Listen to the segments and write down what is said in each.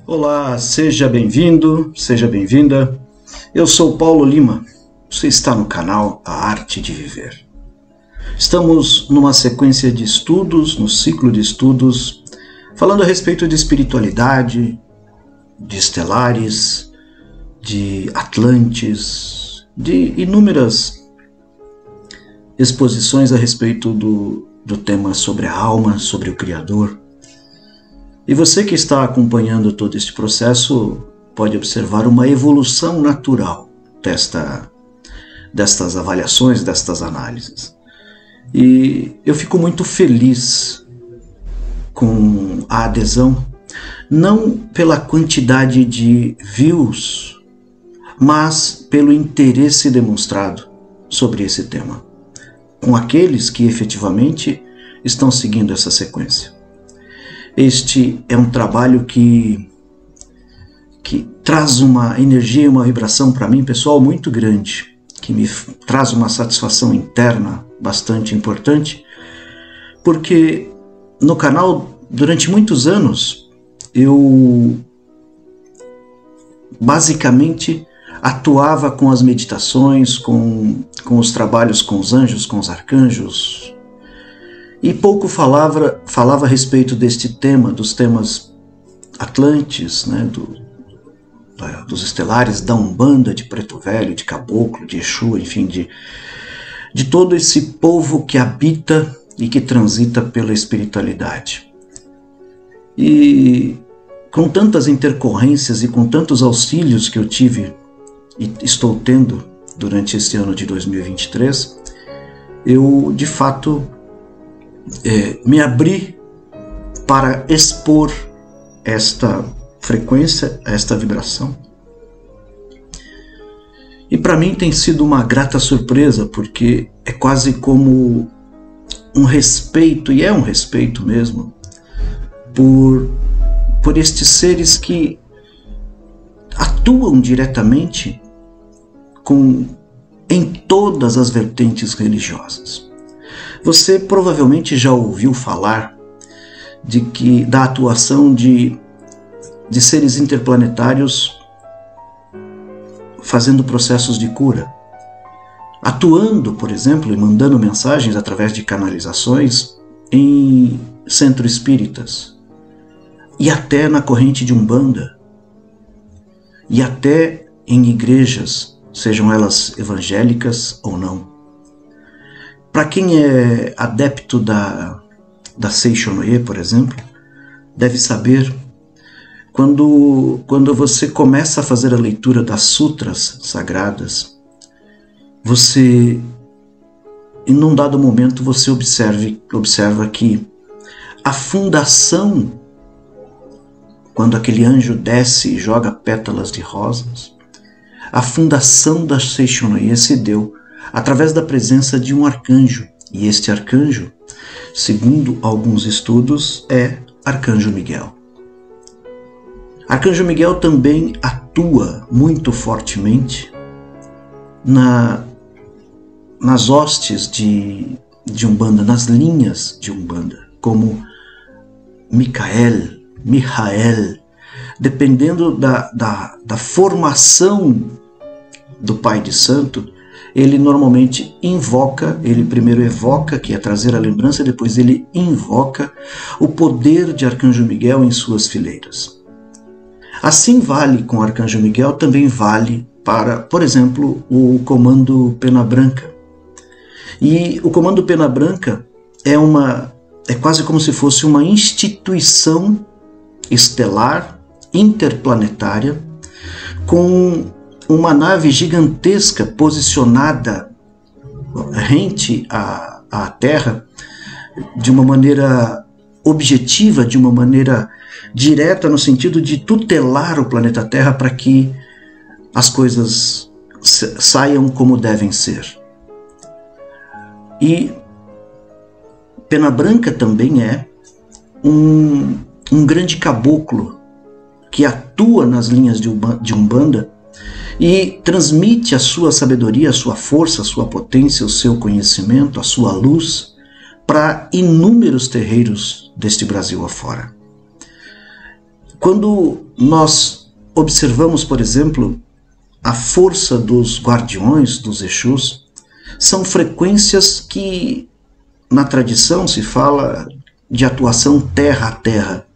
Olá, seja bem-vindo, seja bem-vinda. Eu sou Paulo Lima. Você está no canal A Arte de Viver. Estamos numa sequência de estudos, no ciclo de estudos, falando a respeito de espiritualidade, de estelares, de Atlantes, de inúmeras exposições a respeito do tema sobre a alma, sobre o Criador. E você que está acompanhando todo este processo pode observar uma evolução natural destas avaliações, destas análises. E eu fico muito feliz com a adesão, não pela quantidade de views, mas pelo interesse demonstrado sobre esse tema, com aqueles que efetivamente estão seguindo essa sequência. Este é um trabalho que traz uma energia e uma vibração para mim, pessoal, muito grande, que me traz uma satisfação interna bastante importante, porque no canal, durante muitos anos, eu basicamente atuava com as meditações, com os trabalhos com os anjos, com os arcanjos, e pouco falava a respeito deste tema, dos temas Atlantes, né, dos estelares, da Umbanda, de Preto Velho, de Caboclo, de Exu, enfim, de todo esse povo que habita e que transita pela espiritualidade. E com tantas intercorrências e com tantos auxílios que eu tive e estou tendo durante este ano de 2023, eu, de fato, me abri para expor esta frequência, esta vibração. E para mim tem sido uma grata surpresa, porque é quase como um respeito, e é um respeito mesmo, por estes seres que atuam diretamente em todas as vertentes religiosas. Você provavelmente já ouviu falar da atuação de seres interplanetários fazendo processos de cura, atuando, por exemplo, e mandando mensagens através de canalizações em centros espíritas, e até na corrente de Umbanda, e até em igrejas, sejam elas evangélicas ou não. Para quem é adepto da Seishonoye, por exemplo, deve saber, quando você começa a fazer a leitura das sutras sagradas, em um dado momento, você observa que a fundação, quando aquele anjo desce e joga pétalas de rosas, a fundação da Seishonoye se deu através da presença de um arcanjo, e este arcanjo, segundo alguns estudos, é Arcanjo Miguel. Arcanjo Miguel também atua muito fortemente nas hostes de Umbanda, nas linhas de Umbanda, como Michael, dependendo da formação do Pai de Santo, ele normalmente ele primeiro evoca, que é trazer a lembrança, e depois ele invoca o poder de Arcanjo Miguel em suas fileiras. Assim vale com Arcanjo Miguel, também vale para, por exemplo, o Comando Pena Branca. E o Comando Pena Branca é quase como se fosse uma instituição estelar, interplanetária, com uma nave gigantesca posicionada rente à Terra de uma maneira objetiva, de uma maneira direta, no sentido de tutelar o planeta Terra para que as coisas saiam como devem ser. E Pena Branca também é um grande caboclo que atua nas linhas de Umbanda e transmite a sua sabedoria, a sua força, a sua potência, o seu conhecimento, a sua luz para inúmeros terreiros deste Brasil afora. Quando nós observamos, por exemplo, a força dos guardiões, dos Exus, são frequências que na tradição se fala de atuação terra a terra.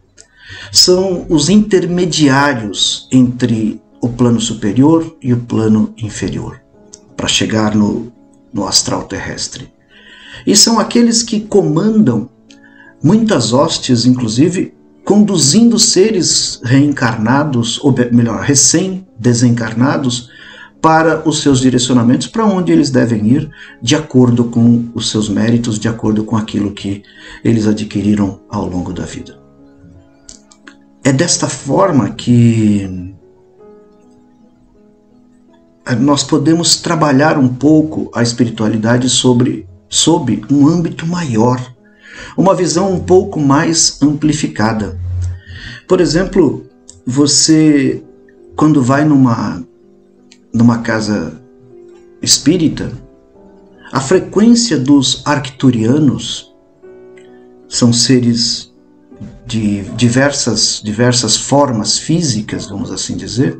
São os intermediários entre o plano superior e o plano inferior, para chegar no astral terrestre. E são aqueles que comandam muitas hostes, inclusive conduzindo seres reencarnados, ou melhor, recém-desencarnados, para os seus direcionamentos, para onde eles devem ir, de acordo com os seus méritos, de acordo com aquilo que eles adquiriram ao longo da vida. É desta forma que nós podemos trabalhar um pouco a espiritualidade sob um âmbito maior, uma visão um pouco mais amplificada. Por exemplo, você, quando vai numa casa espírita, a frequência dos arcturianos, são seres de diversas formas físicas, vamos assim dizer,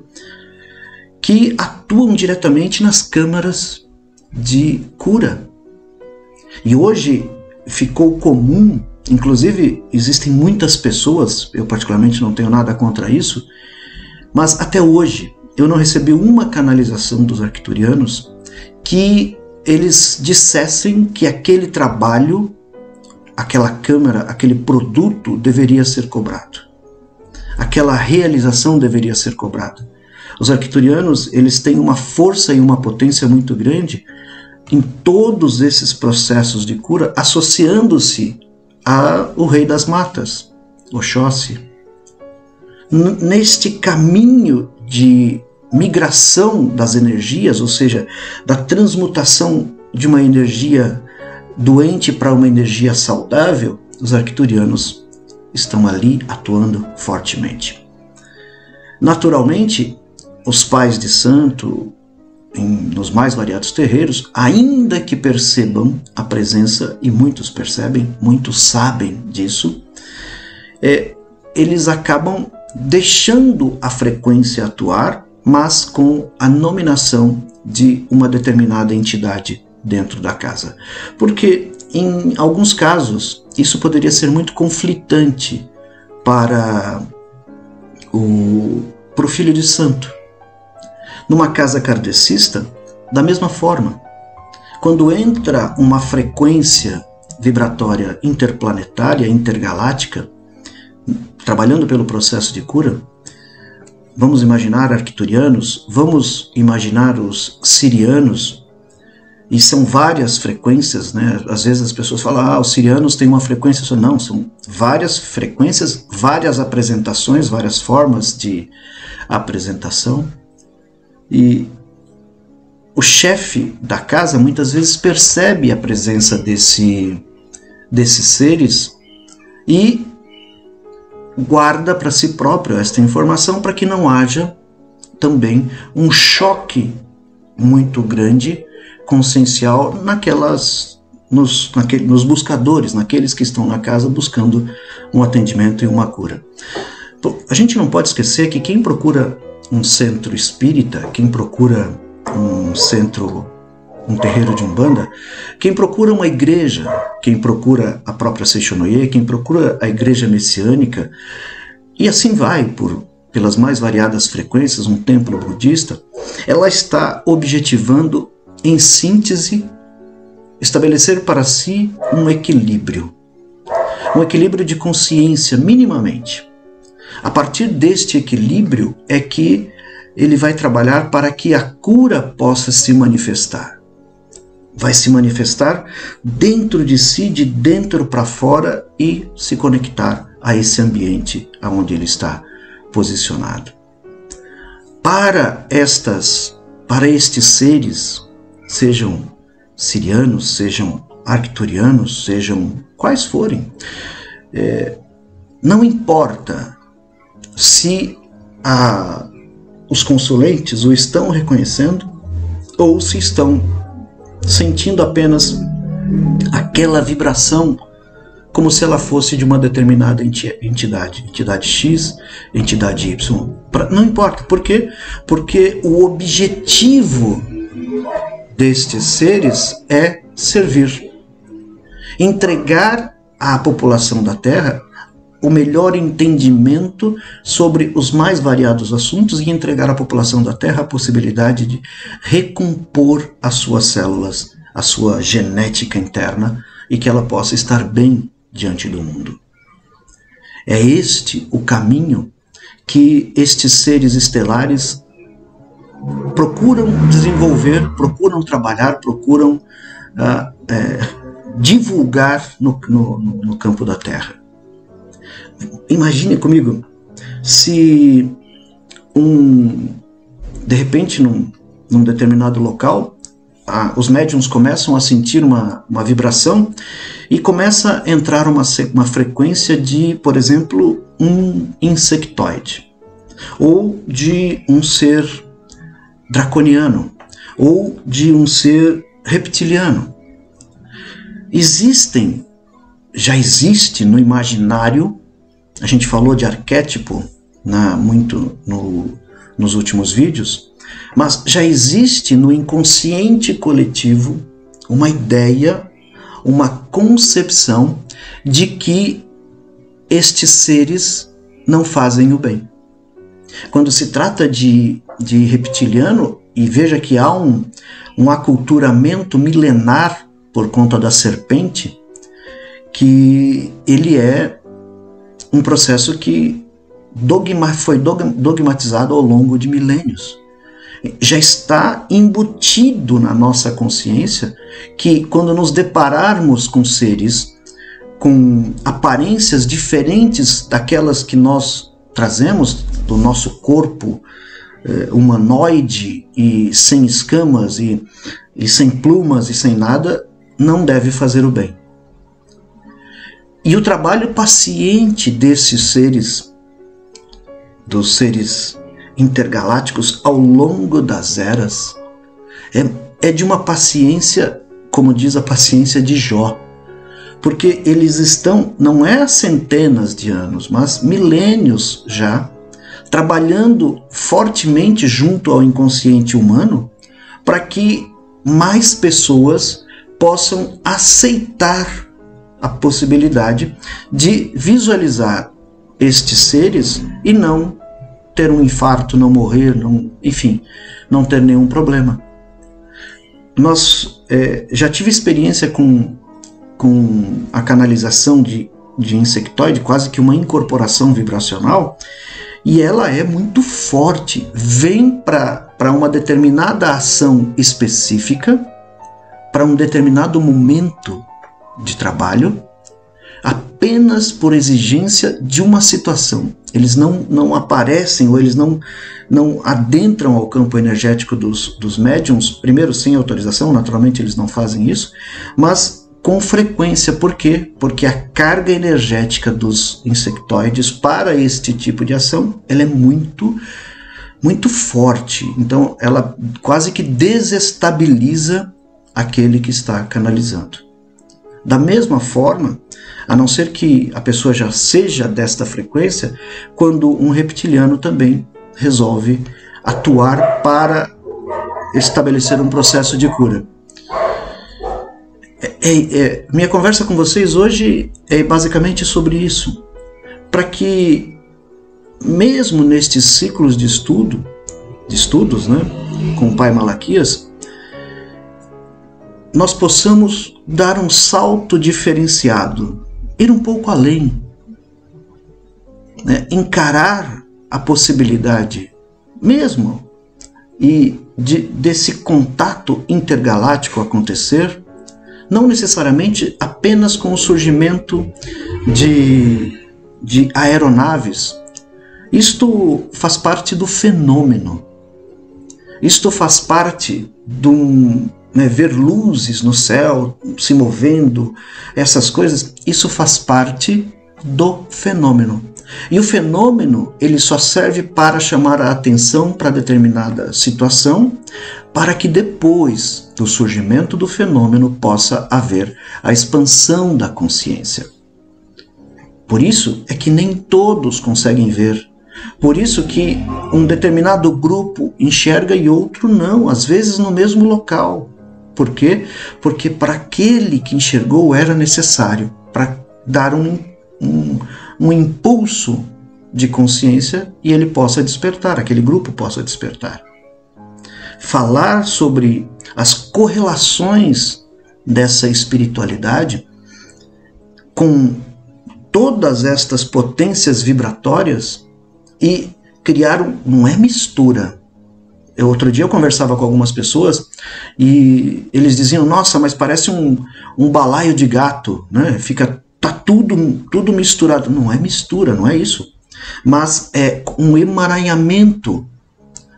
que atuam diretamente nas câmaras de cura. E hoje ficou comum, inclusive existem muitas pessoas, eu particularmente não tenho nada contra isso, mas até hoje eu não recebi uma canalização dos arcturianos que eles dissessem que aquele trabalho, aquela câmara, aquele produto deveria ser cobrado. Aquela realização deveria ser cobrada. Os arcturianos, eles têm uma força e uma potência muito grande em todos esses processos de cura, associando-se ao Rei das Matas, Oxóssi. Neste caminho de migração das energias, ou seja, da transmutação de uma energia doente para uma energia saudável, os arcturianos estão ali atuando fortemente. Naturalmente, os pais de santo, nos mais variados terreiros, ainda que percebam a presença, e muitos percebem, muitos sabem disso, eles acabam deixando a frequência atuar, mas com a nominação de uma determinada entidade dentro da casa. Porque, em alguns casos, isso poderia ser muito conflitante para o filho de santo. Numa casa kardecista, da mesma forma, quando entra uma frequência vibratória interplanetária, intergaláctica, trabalhando pelo processo de cura, vamos imaginar arcturianos, vamos imaginar os sirianos, e são várias frequências, né? Às vezes as pessoas falam, os sirianos têm uma frequência só. Não, são várias frequências, várias apresentações, várias formas de apresentação. E o chefe da casa muitas vezes percebe a presença desses seres e guarda para si próprio esta informação para que não haja também um choque muito grande, consciencial, nos buscadores, naqueles que estão na casa buscando um atendimento e uma cura. A gente não pode esquecer que quem procura um centro espírita, quem procura um terreiro de Umbanda, quem procura uma igreja, quem procura a própria Seishonoye, quem procura a igreja messiânica, e assim vai pelas mais variadas frequências, um templo budista, ela está objetivando, em síntese, estabelecer para si um equilíbrio de consciência, minimamente. A partir deste equilíbrio é que ele vai trabalhar para que a cura possa se manifestar. Vai se manifestar dentro de si, de dentro para fora, e se conectar a esse ambiente onde ele está posicionado. Para estes seres, sejam sirianos, sejam arcturianos, sejam quais forem, não importa se os consulentes o estão reconhecendo ou se estão sentindo apenas aquela vibração como se ela fosse de uma determinada entidade X, entidade Y. Não importa. Por quê? Porque o objetivo destes seres é servir. Entregar à população da Terra o melhor entendimento sobre os mais variados assuntos e entregar à população da Terra a possibilidade de recompor as suas células, a sua genética interna, e que ela possa estar bem diante do mundo. É este o caminho que estes seres estelares procuram desenvolver, procuram trabalhar, procuram divulgar no campo da Terra. Imagine comigo, se de repente num determinado local, os médiuns começam a sentir uma vibração e começa a entrar uma frequência de, por exemplo, um insectoide, ou de um ser draconiano, ou de um ser reptiliano. Já existe no imaginário, a gente falou de arquétipo muito nos últimos vídeos, mas já existe no inconsciente coletivo uma ideia, uma concepção de que estes seres não fazem o bem. Quando se trata de reptiliano, e veja que há um aculturamento milenar por conta da serpente, que ele é um processo que foi dogmatizado ao longo de milênios. Já está embutido na nossa consciência que quando nos depararmos com seres com aparências diferentes daquelas que nós trazemos do nosso corpo humanoide e sem escamas e sem plumas e sem nada, não deve fazer o bem. E o trabalho paciente desses seres, dos seres intergalácticos ao longo das eras, é de uma paciência, como diz a paciência de Jó, porque eles estão, não é há centenas de anos, mas milênios já, trabalhando fortemente junto ao inconsciente humano para que mais pessoas possam aceitar a possibilidade de visualizar estes seres e não ter um infarto, não morrer, enfim, não ter nenhum problema. Já tive experiência com a canalização de insectoide, quase que uma incorporação vibracional, e ela é muito forte, vem para uma determinada ação específica, para um determinado momento de trabalho, apenas por exigência de uma situação. Eles não aparecem, ou eles não adentram ao campo energético dos médiums, primeiro sem autorização, naturalmente eles não fazem isso, mas com frequência. Por quê? Porque a carga energética dos insectoides para este tipo de ação, ela é muito, muito forte. Então ela quase que desestabiliza aquele que está canalizando. Da mesma forma, a não ser que a pessoa já seja desta frequência, quando um reptiliano também resolve atuar para estabelecer um processo de cura. Minha conversa com vocês hoje é basicamente sobre isso, para que mesmo nestes ciclos de estudos, né, com o Pai Malaquias, nós possamos dar um salto diferenciado, ir um pouco além, né? Encarar a possibilidade mesmo e desse contato intergaláctico acontecer, não necessariamente apenas com o surgimento de aeronaves. Isto faz parte do fenômeno, isto faz parte ver luzes no céu se movendo, essas coisas, isso faz parte do fenômeno. E o fenômeno, ele só serve para chamar a atenção para determinada situação, para que depois do surgimento do fenômeno possa haver a expansão da consciência. Por isso é que nem todos conseguem ver. Por isso que um determinado grupo enxerga e outro não, às vezes no mesmo local. Por quê? Porque para aquele que enxergou era necessário, para dar um impulso de consciência e ele possa despertar, aquele grupo possa despertar. Falar sobre as correlações dessa espiritualidade com todas estas potências vibratórias e criar não é mistura. Outro dia eu conversava com algumas pessoas e eles diziam, nossa, mas parece um balaio de gato, né? Tá tudo misturado. Não é mistura, não é isso. Mas é um emaranhamento,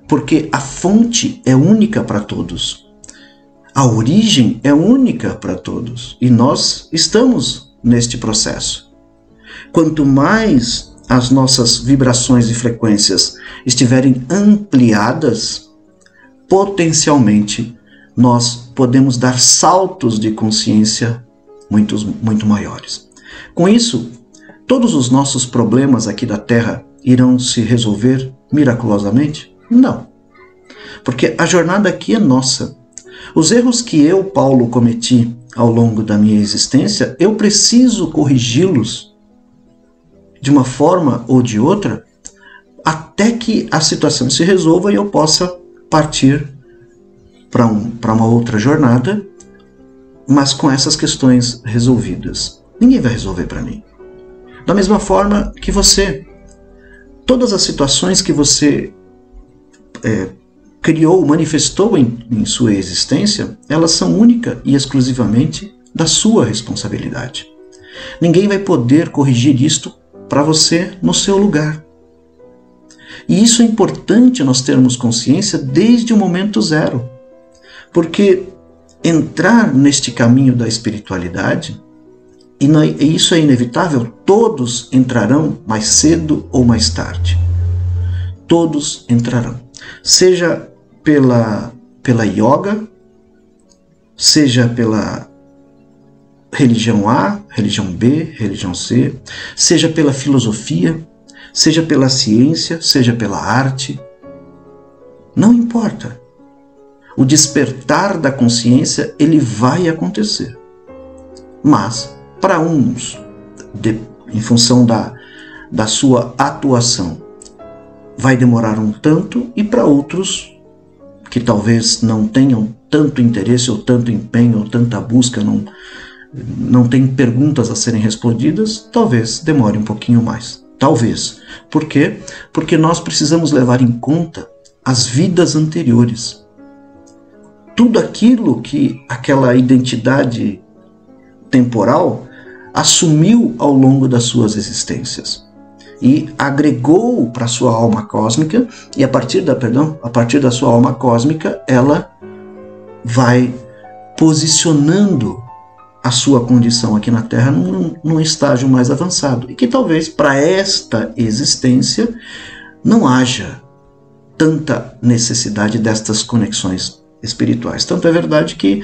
porque a fonte é única para todos. A origem é única para todos. E nós estamos neste processo. Quanto mais as nossas vibrações e frequências estiverem ampliadas, potencialmente nós podemos dar saltos de consciência muito maiores. Com isso, todos os nossos problemas aqui da Terra irão se resolver miraculosamente? Não. Porque a jornada aqui é nossa. Os erros que eu, Paulo, cometi ao longo da minha existência, eu preciso corrigi-los de uma forma ou de outra até que a situação se resolva e eu possa partir para uma outra jornada, mas com essas questões resolvidas. Ninguém vai resolver para mim. Da mesma forma que você. Todas as situações que você criou, manifestou em sua existência, elas são única e exclusivamente da sua responsabilidade. Ninguém vai poder corrigir isto para você no seu lugar. E isso é importante nós termos consciência desde o momento zero. Porque entrar neste caminho da espiritualidade, e isso é inevitável, todos entrarão mais cedo ou mais tarde. Todos entrarão. Seja pela yoga, seja pela religião A, religião B, religião C, seja pela filosofia, seja pela ciência, seja pela arte. Não importa. O despertar da consciência, ele vai acontecer. Mas, para uns, em função da sua atuação, vai demorar um tanto, e para outros, que talvez não tenham tanto interesse, ou tanto empenho, ou tanta busca, não tem perguntas a serem respondidas, talvez demore um pouquinho mais. Talvez. Por quê? Porque nós precisamos levar em conta as vidas anteriores. Tudo aquilo que aquela identidade temporal assumiu ao longo das suas existências e agregou para sua alma cósmica, e a partir da sua alma cósmica ela vai posicionando a sua condição aqui na Terra num estágio mais avançado, e que talvez para esta existência não haja tanta necessidade destas conexões espirituais. Tanto é verdade que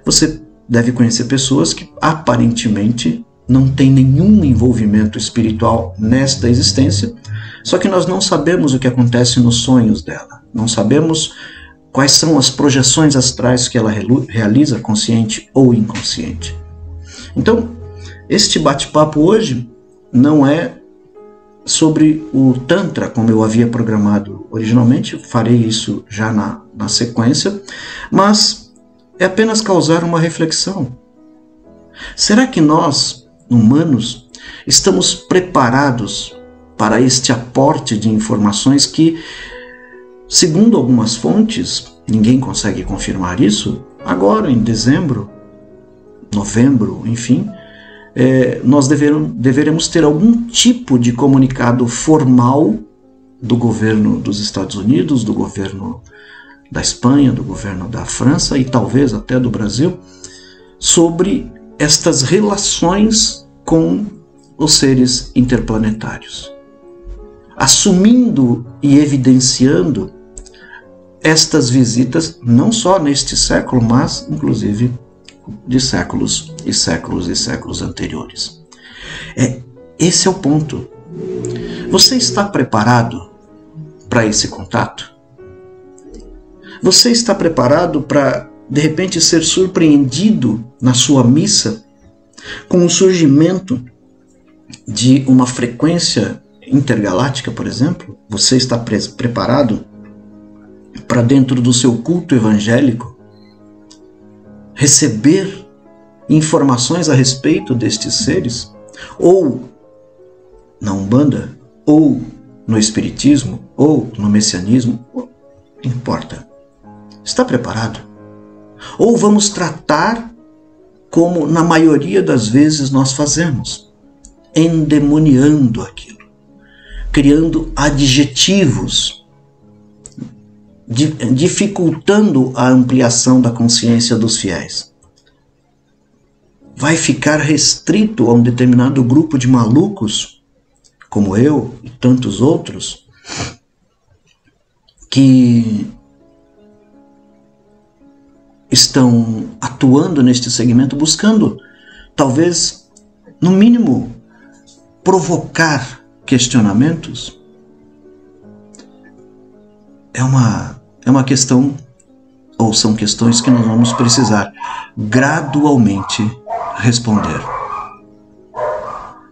você deve conhecer pessoas que aparentemente não têm nenhum envolvimento espiritual nesta existência, só que nós não sabemos o que acontece nos sonhos dela, não sabemos quais são as projeções astrais que ela realiza, consciente ou inconsciente. Então, este bate-papo hoje não é sobre o Tantra, como eu havia programado originalmente, farei isso já na sequência, mas é apenas causar uma reflexão. Será que nós, humanos, estamos preparados para este aporte de informações que, segundo algumas fontes, ninguém consegue confirmar isso, agora em dezembro, novembro, enfim, nós deveremos ter algum tipo de comunicado formal do governo dos Estados Unidos, do governo da Espanha, do governo da França e talvez até do Brasil, sobre estas relações com os seres interplanetários, assumindo e evidenciando estas visitas não só neste século, mas inclusive de séculos e séculos e séculos anteriores. Esse é o ponto. Você está preparado para esse contato? Você está preparado para, de repente, ser surpreendido na sua missa com o surgimento de uma frequência intergaláctica, por exemplo? Você está preparado para, dentro do seu culto evangélico, receber informações a respeito destes seres? Ou na Umbanda, ou no Espiritismo, ou no Messianismo, não importa. Está preparado? Ou vamos tratar como na maioria das vezes nós fazemos, endemoniando aquilo, criando adjetivos, dificultando a ampliação da consciência dos fiéis. Vai ficar restrito a um determinado grupo de malucos, como eu e tantos outros, que estão atuando neste segmento, buscando, talvez, no mínimo, provocar questionamentos. É uma questão, ou são questões que nós vamos precisar gradualmente responder.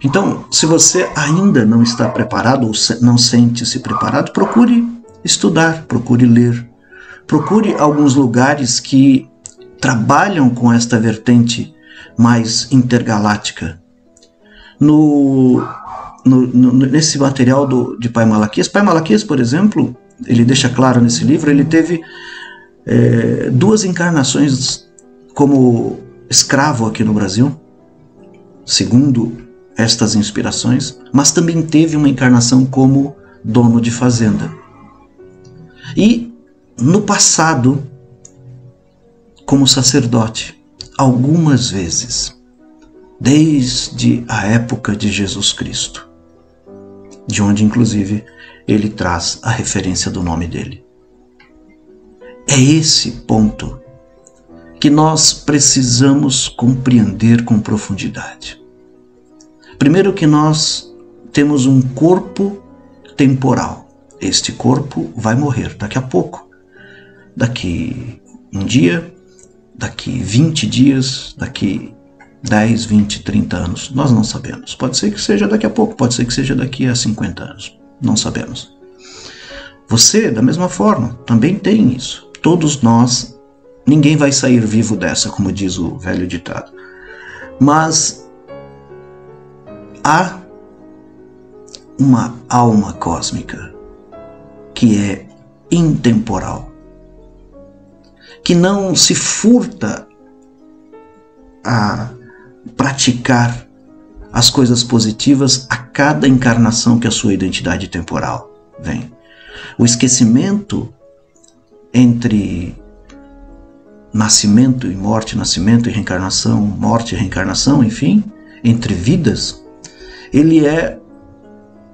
Então, se você ainda não está preparado ou não sente-se preparado, procure estudar, procure ler, procure alguns lugares que trabalham com esta vertente mais intergaláctica. Nesse material de Pai Malaquias, por exemplo, ele deixa claro nesse livro, ele teve 2 encarnações como escravo aqui no Brasil, segundo estas inspirações, mas também teve uma encarnação como dono de fazenda. E no passado, como sacerdote, algumas vezes, desde a época de Jesus Cristo, de onde inclusive ele traz a referência do nome dele. É esse ponto que nós precisamos compreender com profundidade. Primeiro, que nós temos um corpo temporal. Este corpo vai morrer daqui a pouco. Daqui um dia, daqui 20 dias, daqui 10, 20, 30 anos. Nós não sabemos. Pode ser que seja daqui a pouco, pode ser que seja daqui a 50 anos. Não sabemos. Você, da mesma forma, também tem isso. Todos nós, ninguém vai sair vivo dessa, como diz o velho ditado. Mas há uma alma cósmica que é intemporal, que não se furta a praticar as coisas positivas a cada encarnação que a sua identidade temporal vem. O esquecimento entre nascimento e morte, nascimento e reencarnação, morte e reencarnação, enfim, entre vidas, ele é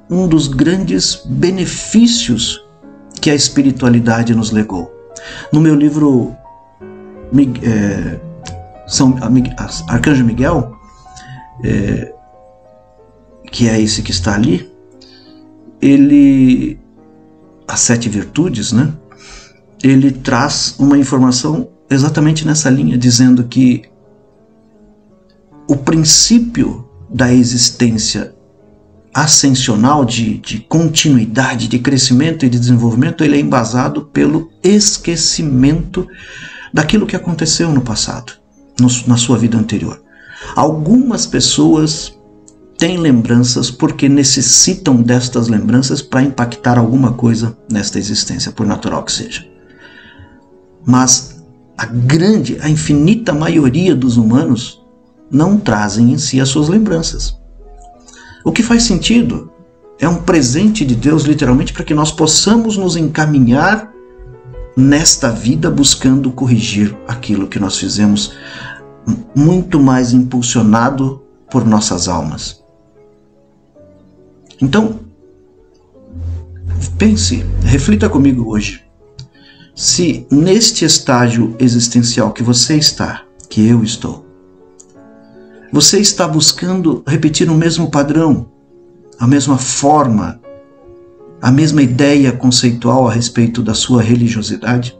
um dos grandes benefícios que a espiritualidade nos legou. No meu livro Arcanjo Miguel, que é esse que está ali, ele, as 7 virtudes, né? Ele traz uma informação exatamente nessa linha, dizendo que o princípio da existência ascensional, de continuidade, de crescimento e de desenvolvimento, ele é embasado pelo esquecimento daquilo que aconteceu no passado, na sua vida anterior. Algumas pessoas têm lembranças porque necessitam destas lembranças para impactar alguma coisa nesta existência, por natural que seja. Mas a infinita maioria dos humanos não trazem em si as suas lembranças. O que faz sentido é um presente de Deus, literalmente, para que nós possamos nos encaminhar nesta vida buscando corrigir aquilo que nós fizemos, muito mais impulsionado por nossas almas. Então, pense, reflita comigo hoje. Se neste estágio existencial que você está, que eu estou, você está buscando repetir o mesmo padrão a mesma forma, a mesma ideia conceitual a respeito da sua religiosidade?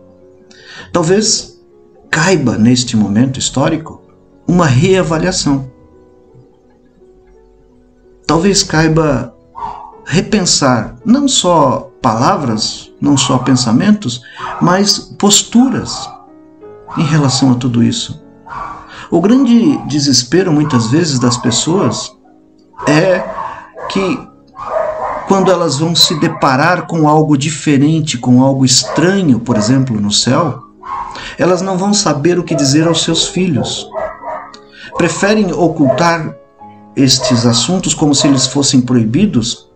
Talvez caiba, neste momento histórico, uma reavaliação. Talvez caiba repensar não só palavras, não só pensamentos, mas posturas em relação a tudo isso. O grande desespero, muitas vezes, das pessoas é que, quando elas vão se deparar com algo diferente, com algo estranho, por exemplo, no céu, elas não vão saber o que dizer aos seus filhos. Preferem ocultar estes assuntos como se eles fossem proibidos,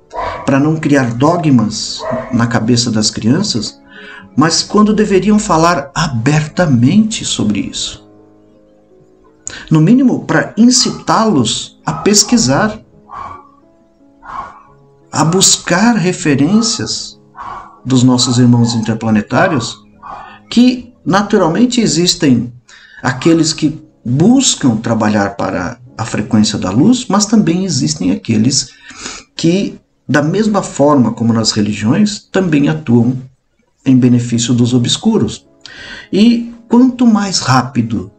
para não criar dogmas na cabeça das crianças, mas quando deveriam falar abertamente sobre isso. No mínimo, para incitá-los a pesquisar, a buscar referências dos nossos irmãos interplanetários, que naturalmente existem aqueles que buscam trabalhar para a frequência da luz, mas também existem aqueles que, da mesma forma como nas religiões, também atuam em benefício dos obscuros. E quanto mais rápido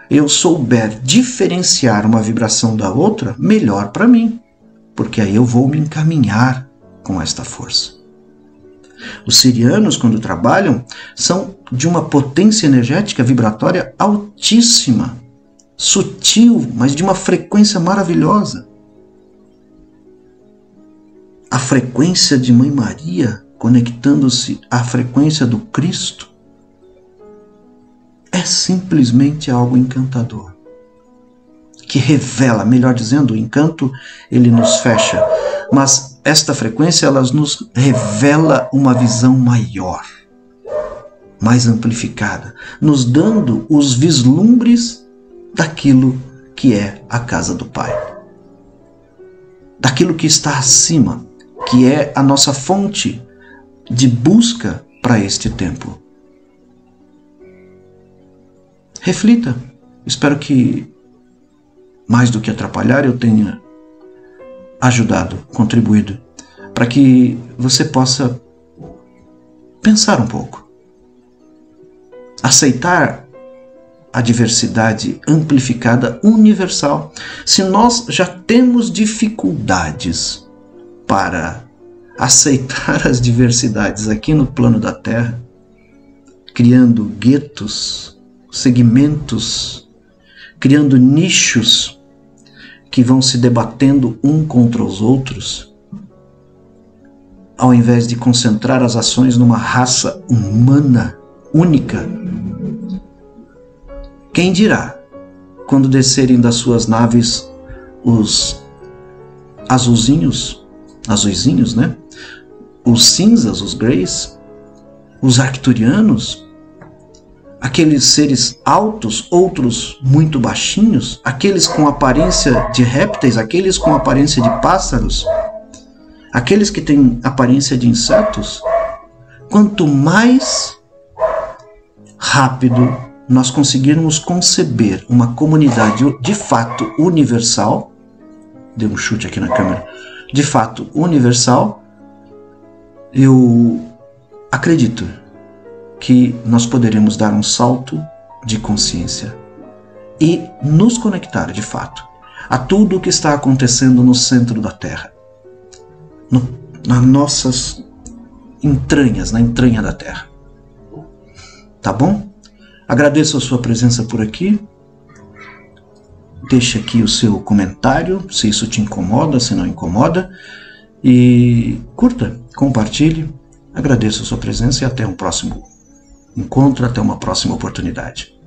eu souber diferenciar uma vibração da outra, melhor para mim, porque aí eu vou me encaminhar com esta força. Os sirianos, quando trabalham, são de uma potência energética vibratória altíssima, sutil, mas de uma frequência maravilhosa. A frequência de Mãe Maria, conectando-se à frequência do Cristo, é simplesmente algo encantador, que revela, melhor dizendo, o encanto ele nos fecha, mas esta frequência ela nos revela uma visão maior, mais amplificada, nos dando os vislumbres daquilo que é a casa do Pai, daquilo que está acima, que é a nossa fonte de busca para este tempo. Reflita. Espero que, mais do que atrapalhar, eu tenha ajudado, contribuído, para que você possa pensar um pouco. Aceitar a diversidade amplificada universal. Se nós já temos dificuldades para aceitar as diversidades aqui no plano da Terra, criando guetos, segmentos, criando nichos que vão se debatendo um contra os outros, ao invés de concentrar as ações numa raça humana única. Quem dirá, quando descerem das suas naves os azuizinhos, né? Os cinzas, os greys, os arcturianos, aqueles seres altos, outros muito baixinhos, aqueles com aparência de répteis, aqueles com aparência de pássaros, aqueles que têm aparência de insetos. Quanto mais rápido nós conseguirmos conceber uma comunidade de fato universal, dei um chute aqui na câmera, de fato universal, eu acredito que nós poderemos dar um salto de consciência e nos conectar de fato a tudo o que está acontecendo no centro da Terra, nas nossas entranhas, na entranha da Terra. Tá bom? Agradeço a sua presença por aqui. Deixe aqui o seu comentário, se isso te incomoda, se não incomoda. E curta, compartilhe. Agradeço a sua presença e até um próximo encontro, até uma próxima oportunidade.